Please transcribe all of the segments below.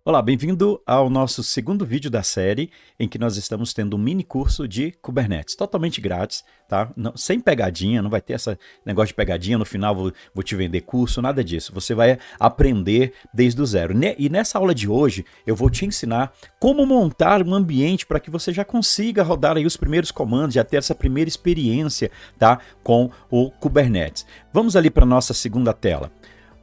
Olá, bem-vindo ao nosso segundo vídeo da série, em que nós estamos tendo um mini curso de Kubernetes, totalmente grátis, tá? Sem pegadinha, não vai ter esse negócio de pegadinha, no final vou te vender curso, nada disso. Você vai aprender desde o zero. E nessa aula de hoje, eu vou te ensinar como montar um ambiente para que você já consiga rodar aí os primeiros comandos, já ter essa primeira experiência, tá? Com o Kubernetes. Vamos ali para a nossa segunda tela.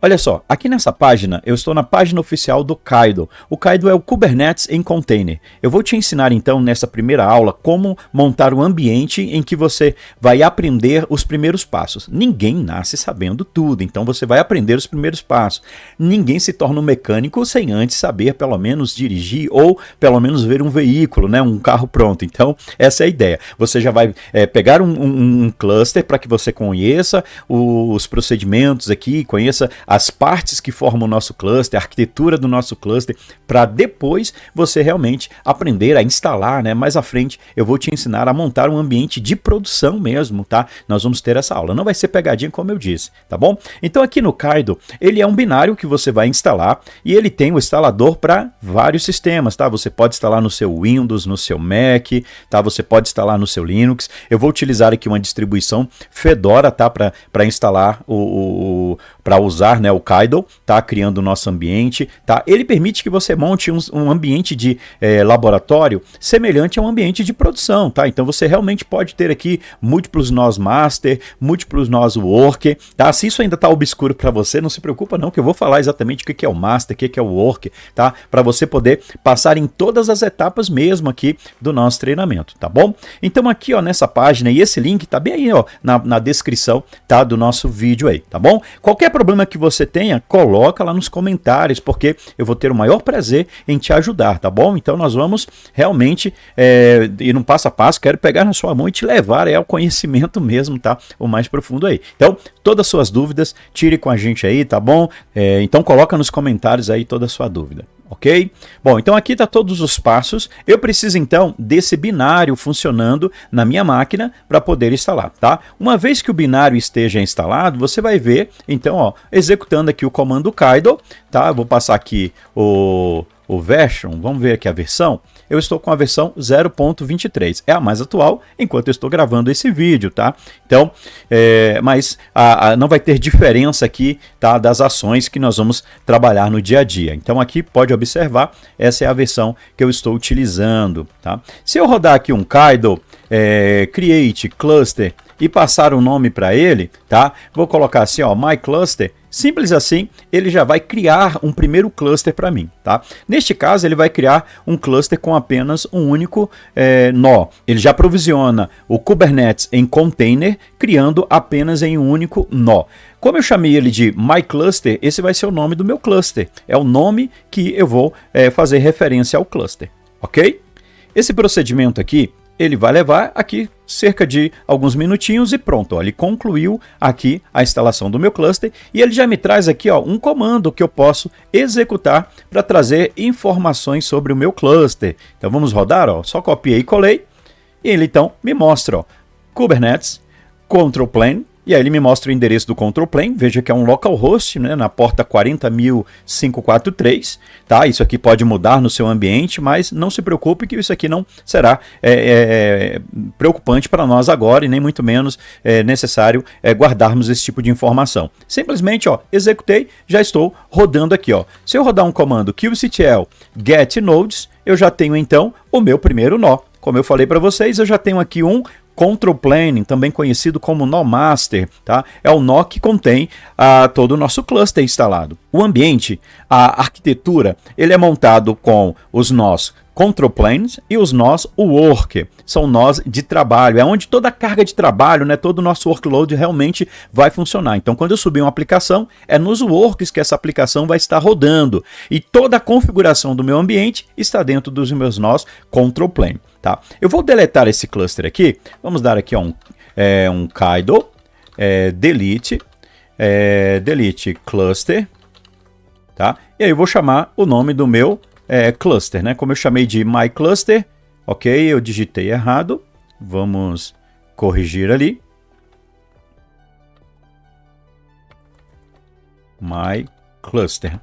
Olha só, aqui nessa página, eu estou na página oficial do Kaido. O Kaido é o Kubernetes em Container. Eu vou te ensinar então nessa primeira aula como montar um ambiente em que você vai aprender os primeiros passos. Ninguém nasce sabendo tudo, então você vai aprender os primeiros passos. Ninguém se torna um mecânico sem antes saber pelo menos dirigir ou pelo menos ver um veículo, né, um carro pronto. Então essa é a ideia. Você já vai pegar um cluster para que você conheça os procedimentos aqui, conheça as partes que formam o nosso cluster, a arquitetura do nosso cluster, para depois você realmente aprender a instalar, né? Mais à frente eu vou te ensinar a montar um ambiente de produção mesmo, tá? Nós vamos ter essa aula, não vai ser pegadinha como eu disse, tá bom? Então aqui no Kaido, ele é um binário que você vai instalar e ele tem o instalador para vários sistemas, tá? Você pode instalar no seu Windows, no seu Mac, tá? Você pode instalar no seu Linux. Eu vou utilizar aqui uma distribuição Fedora, tá? Para instalar para usar, né, o Kaido, tá, criando o nosso ambiente, tá? Ele permite que você monte um ambiente de laboratório semelhante a um ambiente de produção, tá? Então você realmente pode ter aqui múltiplos nós master, múltiplos nós worker, tá? Se isso ainda tá obscuro para você, não se preocupa não, que eu vou falar exatamente o que é o master, o que é o worker, tá? Para você poder passar em todas as etapas mesmo aqui do nosso treinamento, tá bom? Então aqui, ó, nessa página, e esse link tá bem aí, ó, na descrição, tá, do nosso vídeo aí, tá bom? Qualquer problema que você tenha, coloca lá nos comentários, porque eu vou ter o maior prazer em te ajudar, tá bom? Então nós vamos realmente ir num passo a passo, quero pegar na sua mão e te levar ao conhecimento mesmo, tá? O mais profundo aí. Então, todas as suas dúvidas, tire com a gente aí, tá bom? Então coloca nos comentários aí toda a sua dúvida. Ok? Bom, então aqui está todos os passos. Eu preciso então desse binário funcionando na minha máquina para poder instalar, tá? Uma vez que o binário esteja instalado, você vai ver, então, ó, executando aqui o comando Kaido, tá? Eu vou passar aqui o version, vamos ver aqui a versão. Eu estou com a versão 0.23, é a mais atual enquanto eu estou gravando esse vídeo, tá? Então, mas não vai ter diferença aqui, tá, das ações que nós vamos trabalhar no dia a dia. Então aqui pode observar, essa é a versão que eu estou utilizando, tá? Se eu rodar aqui um Kaido, create cluster e passar o nome para ele, tá? Vou colocar assim, ó, my cluster. Simples assim, ele já vai criar um primeiro cluster para mim, tá? Neste caso, ele vai criar um cluster com apenas um único nó. Ele já provisiona o Kubernetes em container, criando apenas em um único nó. Como eu chamei ele de My Cluster, esse vai ser o nome do meu cluster. É o nome que eu vou fazer referência ao cluster, ok? Esse procedimento aqui, ele vai levar aqui cerca de alguns minutinhos e pronto, ó, ele concluiu aqui a instalação do meu cluster e ele já me traz aqui, ó, um comando que eu posso executar para trazer informações sobre o meu cluster. Então vamos rodar, ó, só copiei e colei e ele então me mostra, ó, Kubernetes, Control Plane. E aí ele me mostra o endereço do control plane, veja que é um localhost, né, na porta 40.543, tá? Isso aqui pode mudar no seu ambiente, mas não se preocupe que isso aqui não será preocupante para nós agora e nem muito menos necessário guardarmos esse tipo de informação. Simplesmente, ó, executei, já estou rodando aqui, ó. Se eu rodar um comando kubectl get nodes, eu já tenho então o meu primeiro nó. Como eu falei para vocês, eu já tenho aqui um Control Plane, também conhecido como nó master, tá? É o nó que contém todo o nosso cluster instalado. O ambiente, a arquitetura, ele é montado com os nós Control Planes e os nós Worker, são nós de trabalho, é onde toda a carga de trabalho, né, todo o nosso workload realmente vai funcionar. Então, quando eu subir uma aplicação, é nos works que essa aplicação vai estar rodando e toda a configuração do meu ambiente está dentro dos meus nós Control Plane. Tá? Eu vou deletar esse cluster aqui, vamos dar aqui um Kaido, delete cluster, tá? E aí eu vou chamar o nome do meu cluster, né? Como eu chamei de my cluster, ok, eu digitei errado, vamos corrigir ali, my cluster.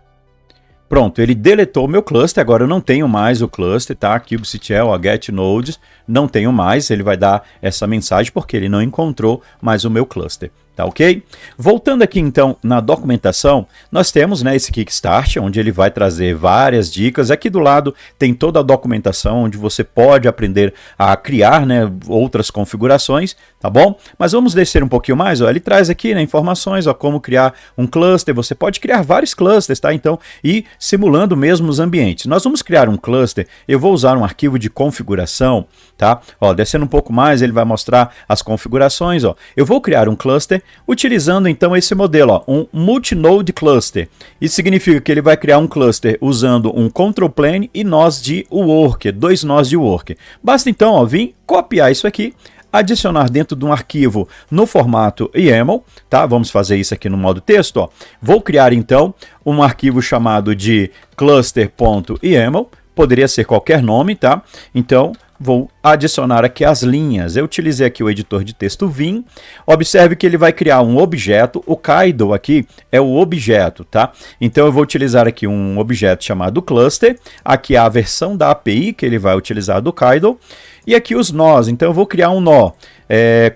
Pronto, ele deletou o meu cluster, agora eu não tenho mais o cluster, tá? kubectl, get nodes, não tenho mais, ele vai dar essa mensagem porque ele não encontrou mais o meu cluster. Tá ok? Voltando aqui então na documentação, nós temos, né, esse Kickstart, onde ele vai trazer várias dicas. Aqui do lado tem toda a documentação, onde você pode aprender a criar, né, outras configurações, tá bom? Mas vamos descer um pouquinho mais, ó. Ele traz aqui, né, informações, ó, como criar um cluster. Você pode criar vários clusters, tá? Então, e simulando mesmo os ambientes. Nós vamos criar um cluster, eu vou usar um arquivo de configuração, tá? Ó, descendo um pouco mais, ele vai mostrar as configurações, ó. Eu vou criar um cluster utilizando então esse modelo, ó, um multinode cluster. Isso significa que ele vai criar um cluster usando um control plane e nós de worker, 2 nós de worker. Basta então, ó, vir copiar isso aqui, adicionar dentro de um arquivo no formato YAML, tá? Vamos fazer isso aqui no modo texto, ó. Vou criar então um arquivo chamado de cluster.yaml, poderia ser qualquer nome, tá? Então, vou adicionar aqui as linhas. Eu utilizei aqui o editor de texto Vim. Observe que ele vai criar um objeto. O Kaido aqui é o objeto, tá? Então eu vou utilizar aqui um objeto chamado cluster. Aqui é a versão da API que ele vai utilizar do Kaido. E aqui os nós. Então eu vou criar um nó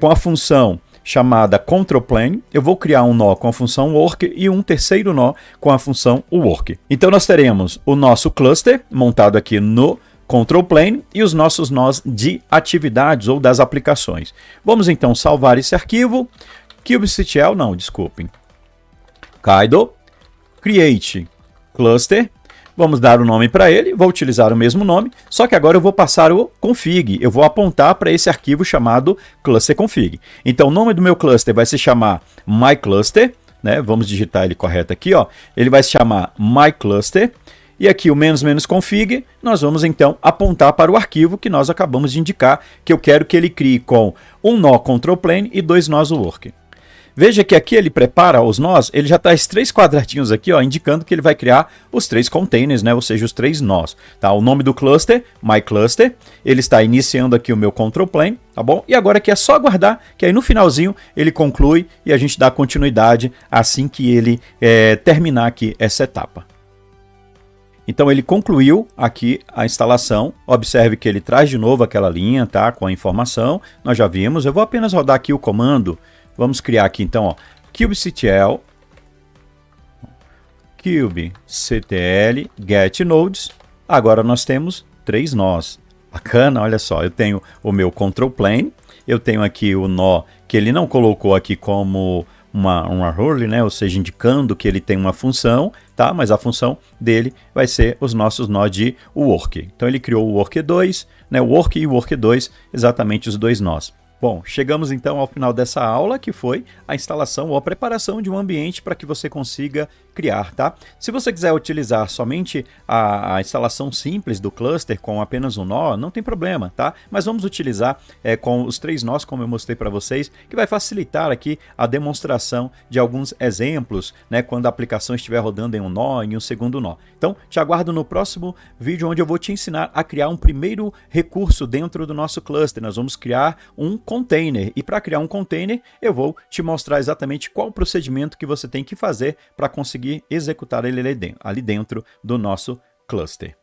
com a função chamada controlPlane. Eu vou criar um nó com a função work e um terceiro nó com a função work. Então nós teremos o nosso cluster montado aqui no control plane e os nossos nós de atividades ou das aplicações. Vamos então salvar esse arquivo. kubectl, não, desculpem. Kaido, create cluster. Vamos dar o nome para ele, vou utilizar o mesmo nome, só que agora eu vou passar o config, eu vou apontar para esse arquivo chamado clusterconfig. Então o nome do meu cluster vai se chamar mycluster, né? Vamos digitar ele correto aqui, ó. Ele vai se chamar mycluster. E aqui o --config, nós vamos então apontar para o arquivo que nós acabamos de indicar, que eu quero que ele crie com um nó control plane e 2 nós work. Veja que aqui ele prepara os nós, ele já traz 3 quadradinhos aqui, ó, indicando que ele vai criar os 3 containers, né, ou seja, os 3 nós. Tá? O nome do cluster, mycluster, ele está iniciando aqui o meu control plane, tá bom? E agora aqui é só aguardar, que aí no finalzinho ele conclui e a gente dá continuidade assim que ele terminar aqui essa etapa. Então ele concluiu aqui a instalação. Observe que ele traz de novo aquela linha, tá, com a informação. Nós já vimos. Eu vou apenas rodar aqui o comando. Vamos criar aqui então, ó, kubectl get nodes. Agora nós temos 3 nós. Bacana, olha só. Eu tenho o meu control plane. Eu tenho aqui o nó que ele não colocou aqui como uma URL, né? Ou seja, indicando que ele tem uma função, tá? Mas a função dele vai ser os nossos nós de work. Então ele criou o work2, né? O work e o work2, exatamente os 2 nós. Bom, chegamos então ao final dessa aula, que foi a instalação ou a preparação de um ambiente para que você consiga criar, tá? Se você quiser utilizar somente a instalação simples do cluster com apenas um nó, não tem problema, tá? Mas vamos utilizar com os 3 nós, como eu mostrei para vocês, que vai facilitar aqui a demonstração de alguns exemplos, né? Quando a aplicação estiver rodando em um nó e em um segundo nó. Então, te aguardo no próximo vídeo, onde eu vou te ensinar a criar um primeiro recurso dentro do nosso cluster. Nós vamos criar um container, e para criar um container eu vou te mostrar exatamente qual o procedimento que você tem que fazer para conseguir executar ele ali dentro do nosso cluster.